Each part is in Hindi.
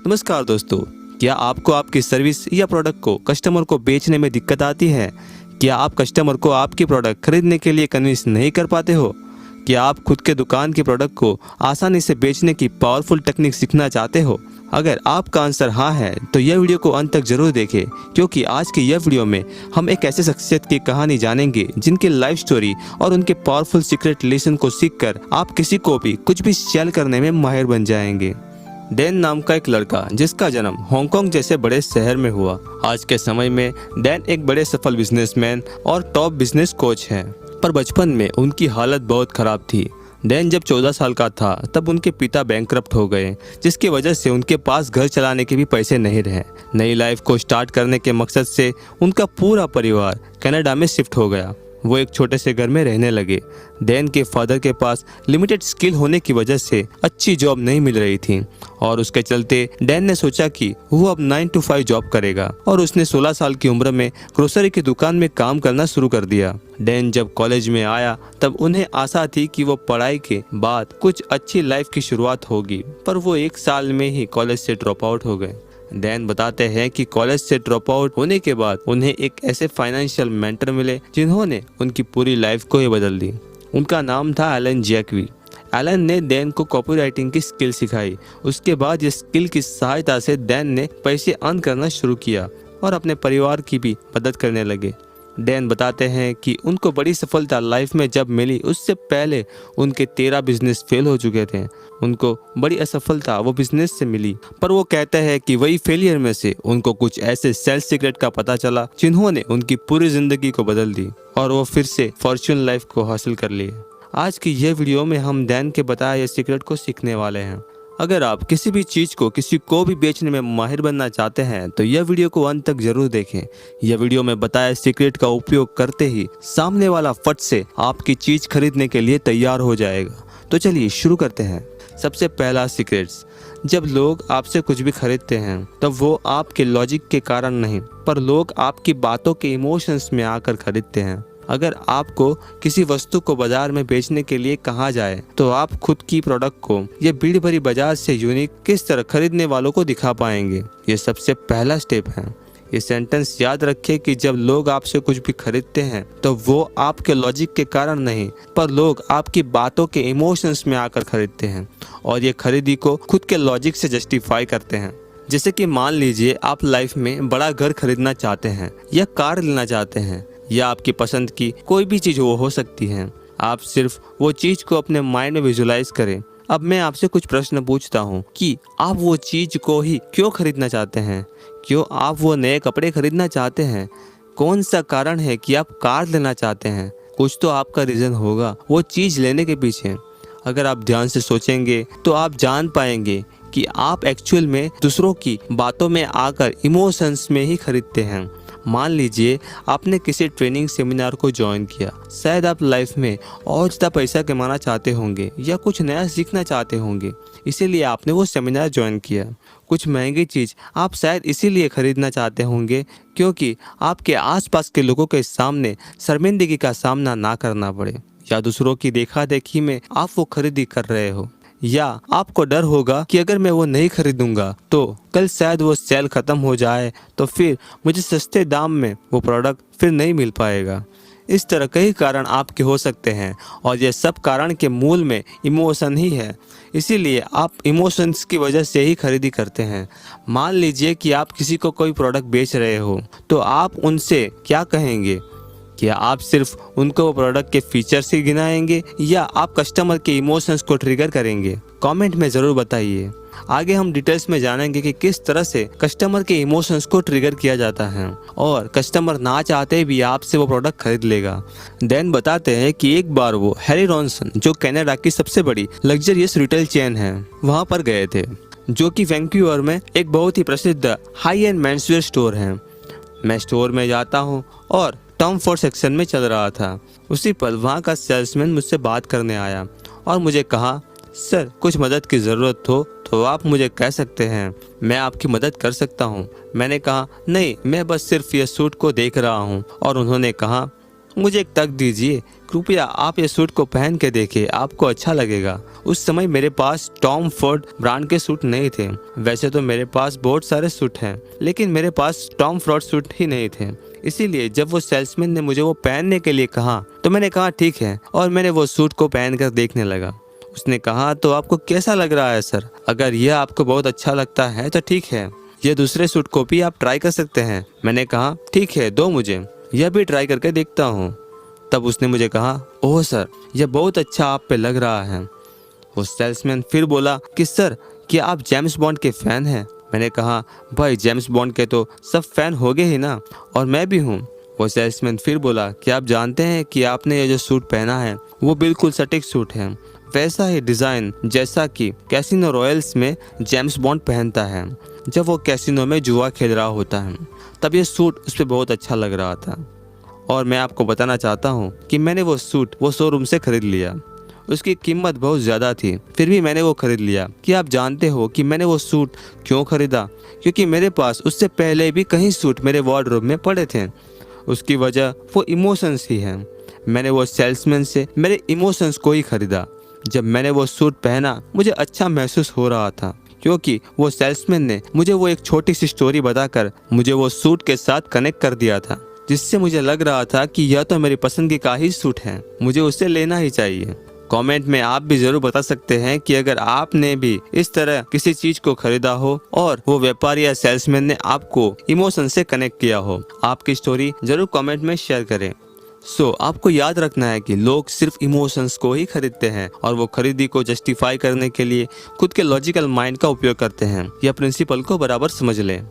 नमस्कार दोस्तों, क्या आपको आपकी सर्विस या प्रोडक्ट को कस्टमर को बेचने में दिक्कत आती है? क्या आप कस्टमर को आपकी प्रोडक्ट खरीदने के लिए कन्विंस नहीं कर पाते हो? क्या आप खुद के दुकान के प्रोडक्ट को आसानी से बेचने की पावरफुल टेक्निक सीखना चाहते हो? अगर आपका आंसर हाँ है तो यह वीडियो को अंत तक जरूर देखें, क्योंकि आज की यह वीडियो में हम एक ऐसे शख्सियत की कहानी जानेंगे जिनकी लाइफ स्टोरी और उनके पावरफुल सीक्रेट लेसन को सीखकर आप किसी को भी कुछ भी सेल करने में माहिर बन जाएंगे। डैन नाम का एक लड़का जिसका जन्म हांगकांग जैसे बड़े शहर में हुआ। आज के समय में डैन एक बड़े सफल बिजनेसमैन और टॉप बिजनेस कोच हैं। पर बचपन में उनकी हालत बहुत खराब थी। डैन जब 14 साल का था तब उनके पिता बैंकरप्ट हो गए, जिसकी वजह से उनके पास घर चलाने के भी पैसे नहीं रहे। नई लाइफ को स्टार्ट करने के मकसद से उनका पूरा परिवार कनाडा में शिफ्ट हो गया। वो एक छोटे से घर में रहने लगे। डैन के फादर के पास लिमिटेड स्किल होने की वजह से अच्छी जॉब नहीं मिल रही थी और उसके चलते डैन ने सोचा कि वो अब 9 to 5 जॉब करेगा और उसने 16 साल की उम्र में ग्रोसरी की दुकान में काम करना शुरू कर दिया। डैन जब कॉलेज में आया तब उन्हें आशा थी कि वो पढ़ाई के बाद कुछ अच्छी लाइफ की शुरुआत होगी, पर वो 1 साल में ही कॉलेज से ड्रॉप आउट हो गए। डैन बताते हैं कि कॉलेज से ड्रॉप आउट होने के बाद उन्हें एक ऐसे फाइनेंशियल मेंटर मिले जिन्होंने उनकी पूरी लाइफ को ही बदल दी। उनका नाम था एलन जैकवी। एलन ने डैन को कॉपीराइटिंग की स्किल सिखाई। उसके बाद इस स्किल की सहायता से डैन ने पैसे अर्न करना शुरू किया और अपने परिवार की भी मदद करने लगे। डैन बताते हैं कि उनको बड़ी सफलता लाइफ में जब मिली, उससे पहले उनके 13 बिजनेस फेल हो चुके थे। उनको बड़ी असफलता वो बिजनेस से मिली, पर वो कहते हैं कि वही फेलियर में से उनको कुछ ऐसे सेल्स सीक्रेट का पता चला जिन्होंने उनकी पूरी जिंदगी को बदल दी और वो फिर से फॉर्च्यून लाइफ को हासिल कर लिए। आज की यह वीडियो में हम डैन के बताए सीक्रेट को सीखने वाले हैं। अगर आप किसी भी चीज़ को किसी को भी बेचने में माहिर बनना चाहते हैं तो यह वीडियो को अंत तक जरूर देखें। यह वीडियो में बताए सीक्रेट का उपयोग करते ही सामने वाला फट से आपकी चीज़ खरीदने के लिए तैयार हो जाएगा। तो चलिए शुरू करते हैं। सबसे पहला सीक्रेट्स, जब लोग आपसे कुछ भी खरीदते हैं तब वो आपके लॉजिक के कारण नहीं, पर लोग आपकी बातों के इमोशंस में आकर खरीदते हैं। अगर आपको किसी वस्तु को बाजार में बेचने के लिए कहा जाए तो आप खुद की प्रोडक्ट को ये भीड़ भरी बाजार से यूनिक किस तरह खरीदने वालों को दिखा पाएंगे। ये सबसे पहला स्टेप है। ये सेंटेंस याद रखें कि जब लोग आपसे कुछ भी खरीदते हैं तो वो आपके लॉजिक के कारण नहीं, पर लोग आपकी बातों के इमोशंस में आकर खरीदते हैं और ये खरीदी को खुद के लॉजिक से जस्टिफाई करते हैं। जैसे कि मान लीजिए आप लाइफ में बड़ा घर खरीदना चाहते हैं या कार लेना चाहते हैं या आपकी पसंद की कोई भी चीज़ वो हो सकती है। आप सिर्फ वो चीज़ को अपने माइंड में विजुलाइज करें। अब मैं आपसे कुछ प्रश्न पूछता हूँ कि आप वो चीज़ को ही क्यों खरीदना चाहते हैं? क्यों आप वो नए कपड़े खरीदना चाहते हैं? कौन सा कारण है कि आप कार लेना चाहते हैं? कुछ तो आपका रीज़न होगा वो चीज़ लेने के पीछे। अगर आप ध्यान से सोचेंगे तो आप जान पाएंगे कि आप एक्चुअल में दूसरों की बातों में आकर इमोशंस में ही खरीदते हैं। मान लीजिए आपने किसी ट्रेनिंग सेमिनार को ज्वाइन किया। शायद आप लाइफ में और ज़्यादा पैसा कमाना चाहते होंगे या कुछ नया सीखना चाहते होंगे, इसीलिए आपने वो सेमिनार ज्वाइन किया। कुछ महंगी चीज़ आप शायद इसीलिए खरीदना चाहते होंगे क्योंकि आपके आसपास के लोगों के सामने शर्मिंदगी का सामना ना करना पड़े, या दूसरों की देखा देखी में आप वो खरीदी कर रहे हो, या आपको डर होगा कि अगर मैं वो नहीं खरीदूंगा तो कल शायद वो सेल ख़त्म हो जाए तो फिर मुझे सस्ते दाम में वो प्रोडक्ट फिर नहीं मिल पाएगा। इस तरह कई कारण आपके हो सकते हैं और ये सब कारण के मूल में इमोशन ही है। इसीलिए आप इमोशंस की वजह से ही खरीदी करते हैं। मान लीजिए कि आप किसी को कोई प्रोडक्ट बेच रहे हो तो आप उनसे क्या कहेंगे? क्या आप सिर्फ उनको वो प्रोडक्ट के फीचर्स ही गिनाएंगे या आप कस्टमर के इमोशंस को ट्रिगर करेंगे? कमेंट में ज़रूर बताइए। आगे हम डिटेल्स में जानेंगे कि किस तरह से कस्टमर के इमोशंस को ट्रिगर किया जाता है और कस्टमर ना चाहते भी आपसे वो प्रोडक्ट खरीद लेगा। डैन बताते हैं कि एक बार वो हैरी रॉनसन, जो कनाडा की सबसे बड़ी लग्जरियस रिटेल चेन है, वहाँ पर गए थे, जो कि वैंकूवर में एक बहुत ही प्रसिद्ध हाई एंड मेंसवेयर स्टोर है। मैं स्टोर में जाता हूँ और टॉम फोर्ड सेक्शन में चल रहा था। उसी पल वहाँ का सेल्समैन मुझसे बात करने आया और मुझे कहा, सर कुछ मदद की ज़रूरत हो तो आप मुझे कह सकते हैं, मैं आपकी मदद कर सकता हूँ। मैंने कहा, नहीं, मैं बस सिर्फ ये सूट को देख रहा हूँ। और उन्होंने कहा, मुझे एक तक दीजिए, कृपया आप ये सूट को पहन के देखिए, आपको अच्छा लगेगा। उस समय मेरे पास टॉम फोर्ड ब्रांड के सूट नहीं थे। वैसे तो मेरे पास बहुत सारे सूट हैं, लेकिन मेरे पास टॉम फोर्ड सूट ही नहीं थे। इसीलिए जब वो सेल्समैन ने मुझे वो पहनने के लिए कहा तो मैंने कहा ठीक है, और मैंने वो सूट को पहन कर देखने लगा। उसने कहा तो आपको कैसा लग रहा है सर? अगर यह आपको बहुत अच्छा लगता है तो ठीक है, ये दूसरे सूट को भी आप ट्राई कर सकते हैं। मैंने कहा ठीक है, दो मुझे, यह भी ट्राई करके देखता हूँ। तब उसने मुझे कहा ओह सर, यह बहुत अच्छा आप पे लग रहा है। वो सेल्समैन फिर बोला कि सर, क्या आप जेम्स बॉन्ड के फैन हैं? मैंने कहा भाई, जेम्स बॉन्ड के तो सब फैन हो गए ही ना, और मैं भी हूँ। वो सेल्समैन फिर बोला कि आप जानते हैं कि आपने ये जो सूट पहना है वो बिल्कुल सटीक सूट है, वैसा ही डिज़ाइन जैसा कि कैसीनो रॉयल्स में जेम्स बॉन्ड पहनता है जब वो कैसीनो में जुआ खेल रहा होता है। तब ये सूट उस पर बहुत अच्छा लग रहा था, और मैं आपको बताना चाहता हूँ कि मैंने वो सूट वो शोरूम से खरीद लिया। उसकी कीमत बहुत ज़्यादा थी, फिर भी मैंने वो खरीद लिया। कि आप जानते हो कि मैंने वो सूट क्यों खरीदा? क्योंकि मेरे पास उससे पहले भी कई सूट मेरे वार्डरोब में पड़े थे। उसकी वजह वो इमोशंस ही है। मैंने वो सेल्समैन से मेरे इमोशंस को ही खरीदा। जब मैंने वो सूट पहना मुझे अच्छा महसूस हो रहा था, क्योंकि वो सेल्समैन ने मुझे वो एक छोटी सी स्टोरी बताकर मुझे वो सूट के साथ कनेक्ट कर दिया था, जिससे मुझे लग रहा था कि यह तो मेरी पसंद का ही सूट है, मुझे उसे लेना ही चाहिए। कमेंट में आप भी जरूर बता सकते हैं कि अगर आपने भी इस तरह किसी चीज को खरीदा हो और वो व्यापारी या सेल्समैन ने आपको इमोशन से कनेक्ट किया हो। आपकी स्टोरी जरूर कमेंट में शेयर करें। आपको याद रखना है कि लोग सिर्फ इमोशंस को ही खरीदते हैं, और वो खरीदी को जस्टिफाई करने के लिए खुद के लॉजिकल माइंड का उपयोग करते हैं। यह प्रिंसिपल को बराबर समझ लें।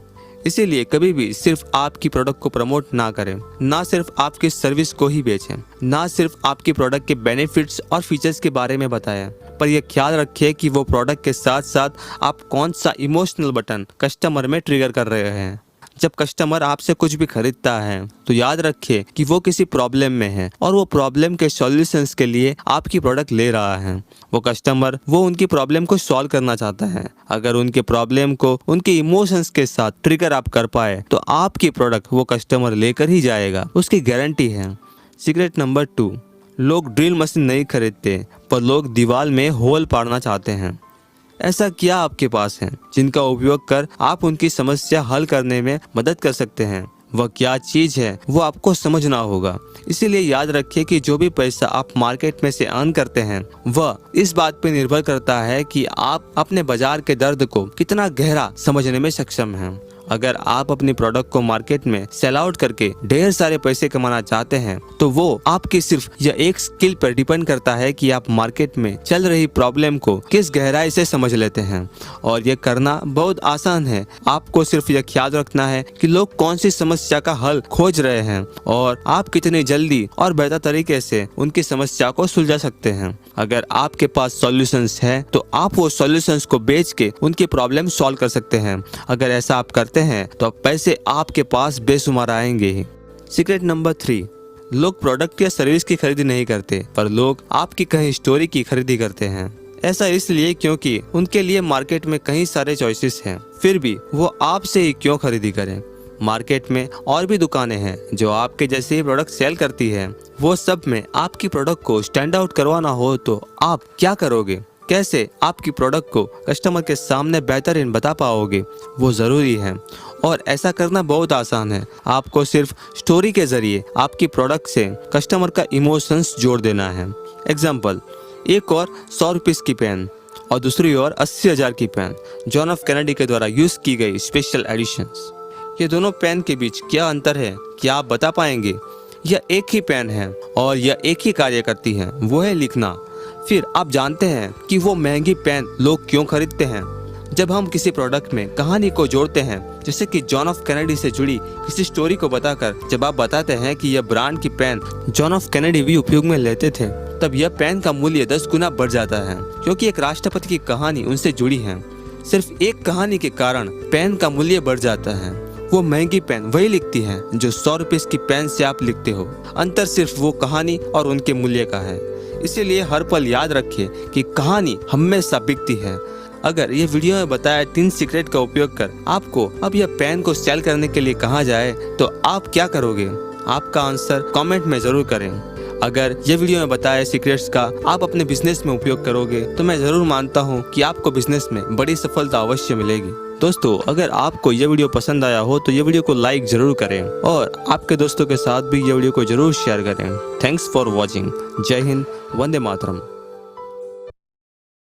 इसीलिए कभी भी सिर्फ आपकी प्रोडक्ट को प्रमोट ना करें, ना सिर्फ आपकी सर्विस को ही बेचें, ना सिर्फ आपकी प्रोडक्ट के बेनिफिट्स और फीचर्स के बारे में बताएं, पर यह ख्याल रखिए कि वो प्रोडक्ट के साथ साथ आप कौन सा इमोशनल बटन कस्टमर में ट्रिगर कर रहे हैं। जब कस्टमर आपसे कुछ भी खरीदता है तो याद रखिए कि वो किसी प्रॉब्लम में है, और वो प्रॉब्लम के सॉल्यूशंस के लिए आपकी प्रोडक्ट ले रहा है। वो कस्टमर वो उनकी प्रॉब्लम को सॉल्व करना चाहता है। अगर उनके प्रॉब्लम को उनके इमोशंस के साथ ट्रिगर आप कर पाए तो आपकी प्रोडक्ट वो कस्टमर लेकर ही जाएगा, उसकी गारंटी है। सीक्रेट नंबर 2, लोग ड्रिल मशीन नहीं खरीदते, पर लोग दीवार में होल पाड़ना चाहते हैं। ऐसा क्या आपके पास है जिनका उपयोग कर आप उनकी समस्या हल करने में मदद कर सकते हैं? वह क्या चीज है वो आपको समझना होगा। इसीलिए याद रखिए कि जो भी पैसा आप मार्केट में से अर्न करते हैं वह इस बात पर निर्भर करता है कि आप अपने बाजार के दर्द को कितना गहरा समझने में सक्षम हैं। अगर आप अपनी प्रोडक्ट को मार्केट में सेल आउट करके ढेर सारे पैसे कमाना चाहते हैं तो वो आपकी सिर्फ यह एक स्किल पर डिपेंड करता है कि आप मार्केट में चल रही प्रॉब्लम को किस गहराई से समझ लेते हैं। और ये करना बहुत आसान है। आपको सिर्फ यह ख्याल रखना है कि लोग कौन सी समस्या का हल खोज रहे हैं और आप कितनी जल्दी और बेहतर तरीके से उनकी समस्या को सुलझा सकते हैं। अगर आपके पास सॉल्यूशंस है तो आप वो सॉल्यूशंस को बेच के उनकी प्रॉब्लम सॉल्व कर सकते हैं। अगर ऐसा आप करते हैं तो पैसे आपके पास बेशुमार आएंगे ही। सीक्रेट नंबर 3, लोग प्रोडक्ट या सर्विस की खरीदी नहीं करते, पर लोग आपकी कहीं स्टोरी की खरीदी करते हैं। ऐसा इसलिए क्योंकि उनके लिए मार्केट में कई सारे चॉइसेस हैं, फिर भी वो आपसे ही क्यों खरीदी करें। मार्केट में और भी दुकानें हैं जो आपके जैसे ही प्रोडक्ट सेल करती है। वो सब में आपकी प्रोडक्ट को स्टैंड आउट करवाना हो तो आप क्या करोगे? कैसे आपकी प्रोडक्ट को कस्टमर के सामने बेहतरीन बता पाओगे, वो ज़रूरी है। और ऐसा करना बहुत आसान है। आपको सिर्फ स्टोरी के जरिए आपकी प्रोडक्ट से कस्टमर का इमोशंस जोड़ देना है। एग्जाम्पल, एक और 100 रुपीज़ की पेन और दूसरी ओर 80,000 की पेन, जॉन ऑफ कैनेडी के द्वारा यूज़ की गई स्पेशल एडिशंस। ये दोनों पेन के बीच क्या अंतर है, क्या आप बता पाएंगे? यह एक ही पेन है और यह एक ही कार्य करती है, वो है लिखना। फिर आप जानते हैं कि वो महंगी पेन लोग क्यों खरीदते हैं? जब हम किसी प्रोडक्ट में कहानी को जोड़ते हैं, जैसे कि जॉन ऑफ कैनेडी से जुड़ी किसी स्टोरी को बताकर जब आप बताते हैं कि यह ब्रांड की पेन जॉन ऑफ कैनेडी भी उपयोग में लेते थे, तब यह पेन का मूल्य 10 गुना बढ़ जाता है, क्योंकि एक राष्ट्रपति की कहानी उनसे जुड़ी है। सिर्फ एक कहानी के कारण पेन का मूल्य बढ़ जाता है। वो महंगी पेन वही लिखती है जो 100 रुपीज़ की पेन से आप लिखते हो। अंतर सिर्फ वो कहानी और उनके मूल्य का है। इसीलिए हर पल याद रखिए कि कहानी हमेशा बिकती है। अगर ये वीडियो में बताया 3 सीक्रेट का उपयोग कर आपको अब यह पेन को सेल करने के लिए कहा जाए तो आप क्या करोगे? आपका आंसर कमेंट में ज़रूर करें। अगर ये वीडियो में बताए सीक्रेट्स का आप अपने बिजनेस में उपयोग करोगे तो मैं ज़रूर मानता हूँ कि आपको बिजनेस में बड़ी सफलता अवश्य मिलेगी। दोस्तों, अगर आपको ये वीडियो पसंद आया हो तो ये वीडियो को लाइक ज़रूर करें और आपके दोस्तों के साथ भी ये वीडियो को ज़रूर शेयर करें। Thanks for watching. जय हिंद, वंदे मातरम।